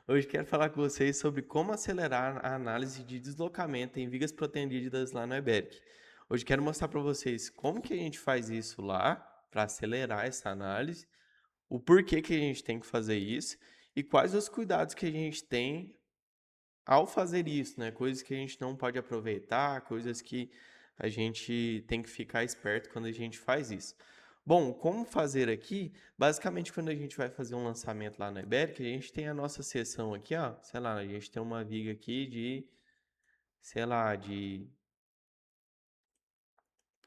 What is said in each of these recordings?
Hoje quero falar com vocês sobre como acelerar a análise de deslocamento em vigas protendidas lá no eBERC. Hoje quero mostrar para vocês como que a gente faz isso lá para acelerar essa análise, o porquê que a gente tem que fazer isso e quais os cuidados que a gente tem ao fazer isso, né? Coisas que a gente não pode aproveitar, coisas que a gente tem que ficar esperto quando a gente faz isso. Bom, como fazer aqui? Basicamente, quando a gente vai fazer um lançamento lá no Iberic, a gente tem a nossa seção aqui, ó. Sei lá, a gente tem uma viga aqui de, sei lá, de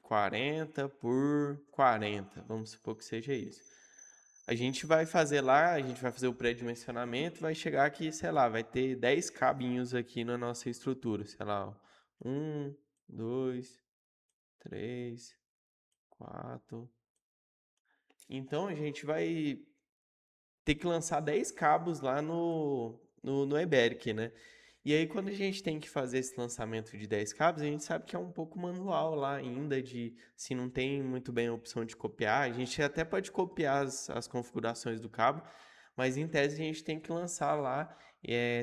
40 por 40. Vamos supor que seja isso. A gente vai fazer lá, a gente vai fazer o pré-dimensionamento, vai chegar aqui, sei lá, vai ter 10 cabinhos aqui na nossa estrutura, sei lá, ó. 1, 2, 3, 4. Então a gente vai ter que lançar 10 cabos lá no Eberic, né? E aí, quando a gente tem que fazer esse lançamento de 10 cabos, a gente sabe que é um pouco manual lá ainda, de se não tem muito bem a opção de copiar. A gente até pode copiar as configurações do cabo, mas em tese a gente tem que lançar lá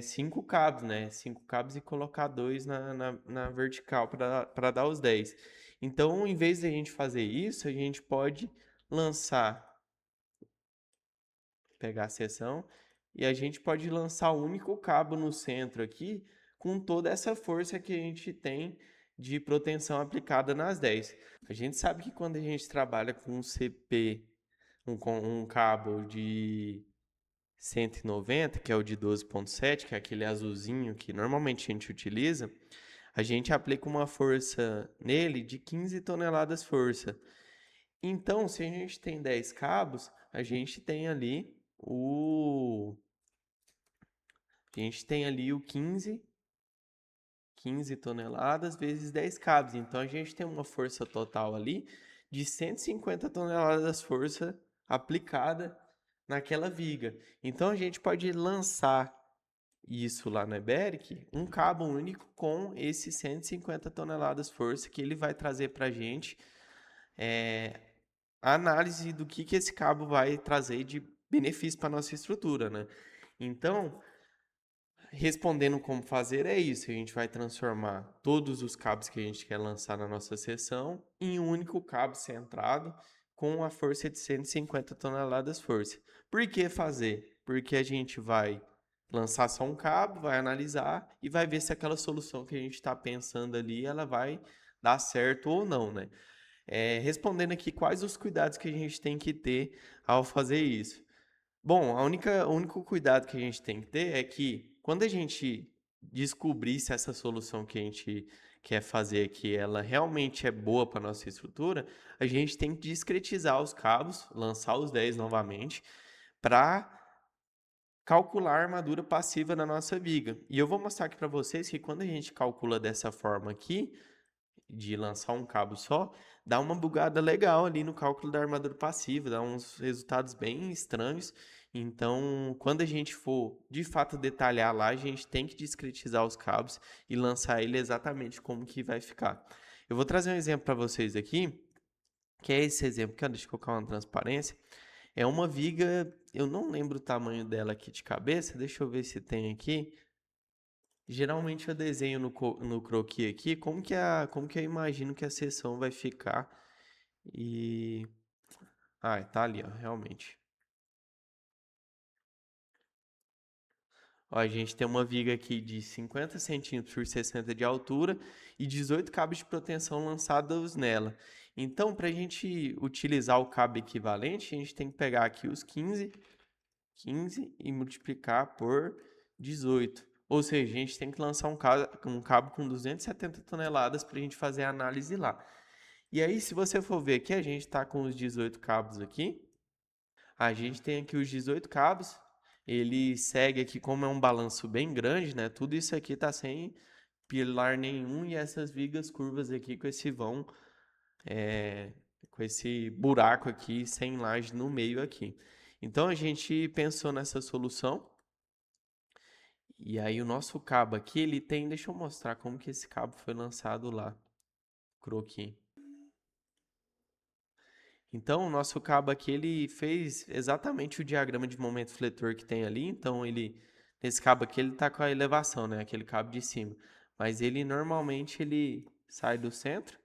5 cabos, né? 5 cabos e colocar dois na vertical para dar os 10. Então, em vez de a gente fazer isso, a gente pode lançar, pegar a seção, e a gente pode lançar o único cabo no centro aqui, com toda essa força que a gente tem de proteção aplicada nas 10. A gente sabe que quando a gente trabalha com um CP, com um cabo de 190, que é o de 12.7, que é aquele azulzinho que normalmente a gente utiliza, a gente aplica uma força nele de 15 toneladas força. Então, se a gente tem 10 cabos, a gente tem ali o 15 toneladas vezes 10 cabos. Então a gente tem uma força total ali de 150 toneladas de força aplicada naquela viga. Então a gente pode lançar isso lá na Eberic, um cabo único com esses 150 toneladas de força que ele vai trazer para a gente a análise do que esse cabo vai trazer de benefício para nossa estrutura, né? Então, respondendo como fazer é isso, a gente vai transformar todos os cabos que a gente quer lançar na nossa seção em um único cabo centrado com a força de 150 toneladas força. Por que fazer? Porque a gente vai lançar só um cabo, vai analisar e vai ver se aquela solução que a gente está pensando ali, ela vai dar certo ou não, né? Respondendo aqui quais os cuidados que a gente tem que ter ao fazer isso. Bom, o único cuidado que a gente tem que ter é que quando a gente descobrir se essa solução que a gente quer fazer aqui, ela realmente é boa para nossa estrutura, a gente tem que discretizar os cabos, lançar os 10 novamente, para calcular a armadura passiva na nossa viga. E eu vou mostrar aqui para vocês que quando a gente calcula dessa forma aqui, de lançar um cabo só, dá uma bugada legal ali no cálculo da armadura passiva, dá uns resultados bem estranhos. Então, quando a gente for de fato detalhar lá, a gente tem que discretizar os cabos e lançar ele exatamente como que vai ficar. Eu vou trazer um exemplo para vocês aqui, que é esse exemplo, que deixa eu colocar uma transparência. É uma viga, eu não lembro o tamanho dela aqui de cabeça, deixa eu ver se tem aqui. Geralmente eu desenho no croquis aqui como que eu imagino que a seção vai ficar. E. Ah, tá ali, ó, realmente. Ó, a gente tem uma viga aqui de 50 centímetros por 60 de altura e 18 cabos de proteção lançados nela. Então, para a gente utilizar o cabo equivalente, a gente tem que pegar aqui os 15 e multiplicar por 18. Ou seja, a gente tem que lançar um cabo com 270 toneladas para a gente fazer a análise lá. E aí, se você for ver aqui, a gente está com os 18 cabos aqui. A gente tem aqui os 18 cabos. Ele segue aqui, como é um balanço bem grande, né? Tudo isso aqui está sem pilar nenhum e essas vigas curvas aqui com esse vão, é, com esse buraco aqui sem laje no meio aqui. Então a gente pensou nessa solução. E aí o nosso cabo aqui, ele tem, deixa eu mostrar como que esse cabo foi lançado lá, croquis. Então, o nosso cabo aqui, ele fez exatamente o diagrama de momento fletor que tem ali. Então, ele Nesse cabo aqui ele tá com a elevação, né? Aquele cabo de cima. Mas ele normalmente ele sai do centro,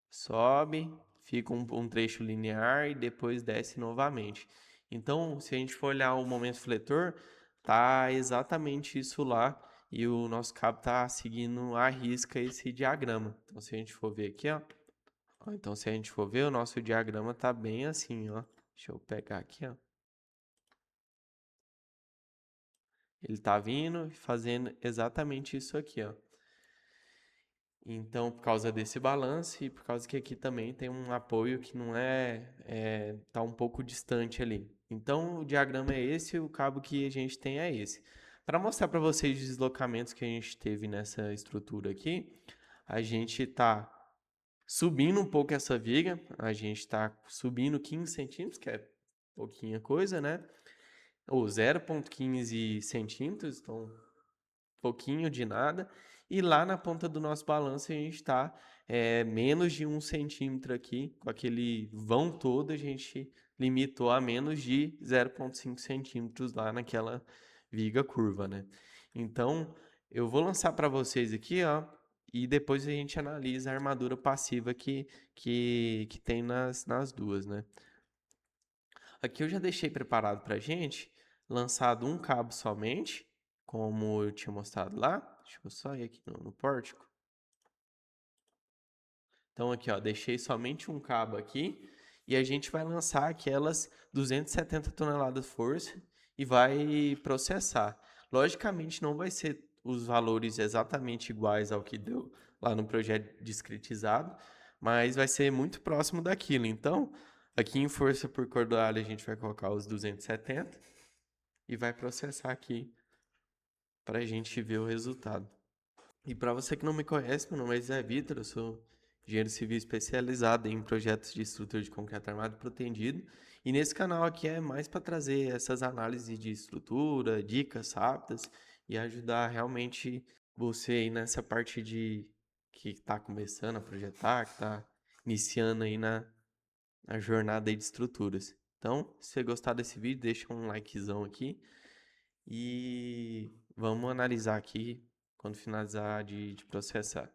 sobe, fica um trecho linear e depois desce novamente. Então, se a gente for olhar o momento fletor, tá exatamente isso lá e o nosso cabo tá seguindo à risca esse diagrama. Então, se a gente for ver aqui, ó, então se a gente for ver, o nosso diagrama tá bem assim, ó. Deixa eu pegar aqui, ó. Ele tá vindo e fazendo exatamente isso aqui, ó. Então, por causa desse balanço e por causa que aqui também tem um apoio que não tá um pouco distante ali. Então, o diagrama é esse, o cabo que a gente tem é esse. Para mostrar para vocês os deslocamentos que a gente teve nessa estrutura aqui, a gente está subindo um pouco essa viga, a gente está subindo 15 centímetros, que é pouquinha coisa, né? Ou 0,15 centímetros, então pouquinho de nada. E lá na ponta do nosso balanço a gente está menos de 1 centímetro aqui, com aquele vão todo a gente limitou a menos de 0,5 centímetros lá naquela viga curva, né? Então, eu vou lançar para vocês aqui, ó, e depois a gente analisa a armadura passiva que tem nas duas, né? Aqui eu já deixei preparado para a gente, lançado um cabo somente, como eu tinha mostrado lá. Deixa eu só ir aqui no pórtico. Então aqui, ó, deixei somente um cabo aqui e a gente vai lançar aquelas 270 toneladas força e vai processar. Logicamente não vai ser os valores exatamente iguais ao que deu lá no projeto discretizado, mas vai ser muito próximo daquilo. Então, aqui em força por cordoalho a gente vai colocar os 270 e vai processar aqui para a gente ver o resultado. E para você que não me conhece, meu nome é Zé Vitor, eu sou engenheiro civil especializado em projetos de estrutura de concreto armado protendido. E nesse canal aqui é mais para trazer essas análises de estrutura, dicas rápidas e ajudar realmente você aí nessa parte de que está começando a projetar, que está iniciando aí na jornada aí de estruturas. Então, se você gostar desse vídeo, deixa um likezão aqui e vamos analisar aqui quando finalizar de processar.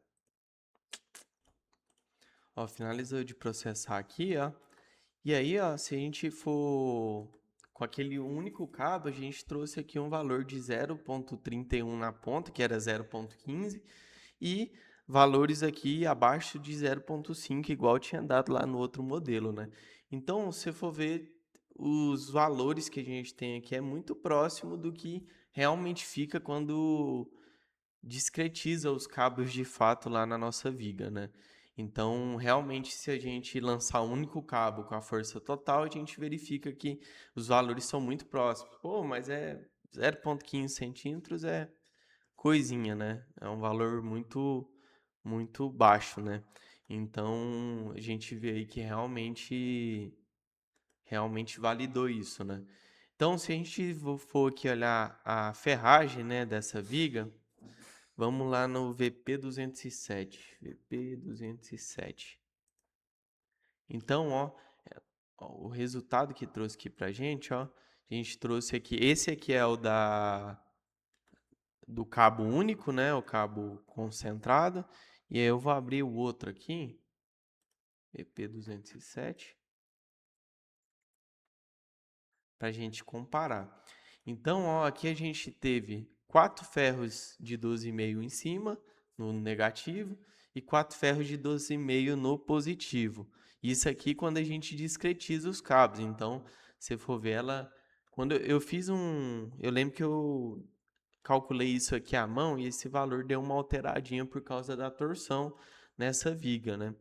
Ó, finalizou de processar aqui, ó. E aí, ó, se a gente for com aquele único cabo, a gente trouxe aqui um valor de 0,31 na ponta, que era 0,15, e valores aqui abaixo de 0,5, igual tinha dado lá no outro modelo, né? Então, se for ver, os valores que a gente tem aqui é muito próximo do que realmente fica quando discretiza os cabos de fato lá na nossa viga, né? Então, realmente, se a gente lançar um único cabo com a força total, a gente verifica que os valores são muito próximos. Pô, mas é 0,15 centímetros é coisinha, né? É um valor muito baixo, né? Então, a gente vê aí que realmente validou isso, né? Então, se a gente for aqui olhar a ferragem, né, dessa viga, vamos lá no VP207. VP207. Então, ó, o resultado que trouxe aqui pra gente, ó, a gente trouxe aqui, esse aqui é o do cabo único, né, o cabo concentrado, e aí eu vou abrir o outro aqui, VP207, para a gente comparar. Então, ó, aqui a gente teve 4 ferros de 12,5 em cima, no negativo, e 4 ferros de 12,5 no positivo. Isso aqui quando a gente discretiza os cabos. Então, se for ver ela... Quando eu fiz um... Eu lembro que eu calculei isso aqui à mão e esse valor deu uma alteradinha por causa da torção nessa viga, né?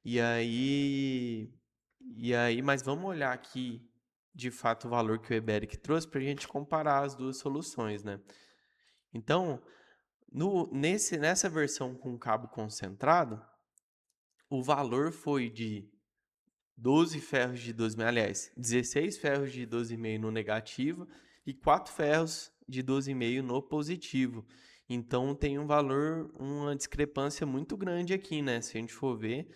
E aí, mas vamos olhar aqui de fato o valor que o Eberic trouxe para a gente comparar as duas soluções, né? Então, nessa versão com cabo concentrado, o valor foi de 12 ferros de 12,5, aliás, 16 ferros de 12,5 no negativo e 4 ferros de 12,5 no positivo. Então tem um valor, uma discrepância muito grande aqui, né? Se a gente for ver,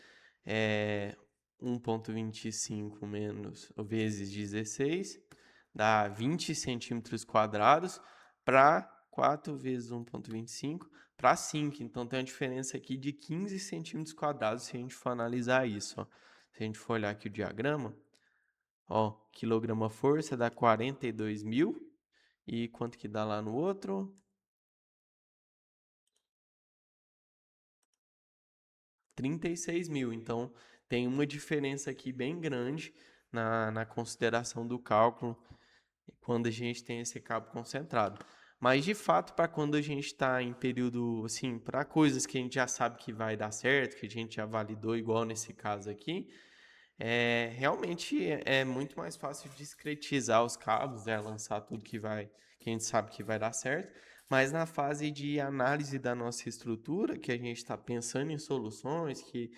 1,25 menos ou vezes 16 dá 20 centímetros quadrados para 4 vezes 1,25 para 5. Então tem uma diferença aqui de 15 centímetros quadrados se a gente for analisar isso. Ó. Se a gente for olhar aqui o diagrama, ó, quilograma força dá 42 mil. E quanto que dá lá no outro? 36 mil. Então, tem uma diferença aqui bem grande na consideração do cálculo quando a gente tem esse cabo concentrado. Mas, de fato, para quando a gente está em período, assim, para coisas que a gente já sabe que vai dar certo, que a gente já validou, igual nesse caso aqui, realmente é muito mais fácil discretizar os cabos, né? Lançar tudo que a gente sabe que vai dar certo. Mas na fase de análise da nossa estrutura, que a gente está pensando em soluções, que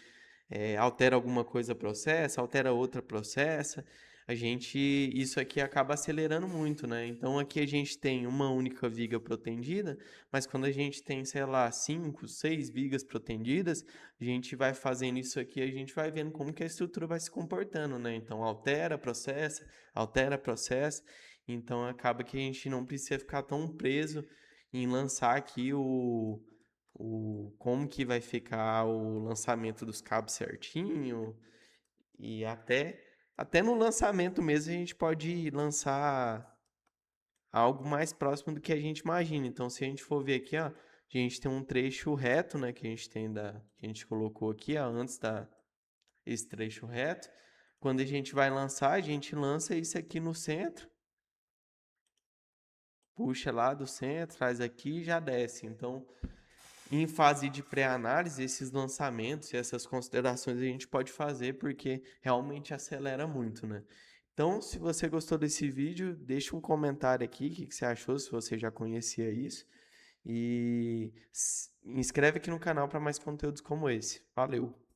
altera alguma coisa processa, altera outra processa, isso aqui acaba acelerando muito, né? Então aqui a gente tem uma única viga protendida, mas quando a gente tem, sei lá, 5, 6 vigas protendidas, a gente vai fazendo isso aqui, a gente vai vendo como que a estrutura vai se comportando, né? Então altera, processa, então acaba que a gente não precisa ficar tão preso em lançar aqui como que vai ficar o lançamento dos cabos certinho e até no lançamento mesmo a gente pode lançar algo mais próximo do que a gente imagina. Então, se a gente for ver aqui, ó, a gente tem um trecho reto, né, que a gente tem que a gente colocou aqui, ó, esse trecho reto. Quando a gente vai lançar, a gente lança isso aqui no centro, puxa lá do centro, traz aqui e já desce. Então, em fase de pré-análise, esses lançamentos e essas considerações a gente pode fazer porque realmente acelera muito, né? Então, se você gostou desse vídeo, deixa um comentário aqui, o que você achou, se você já conhecia isso. E inscreve aqui no canal para mais conteúdos como esse. Valeu!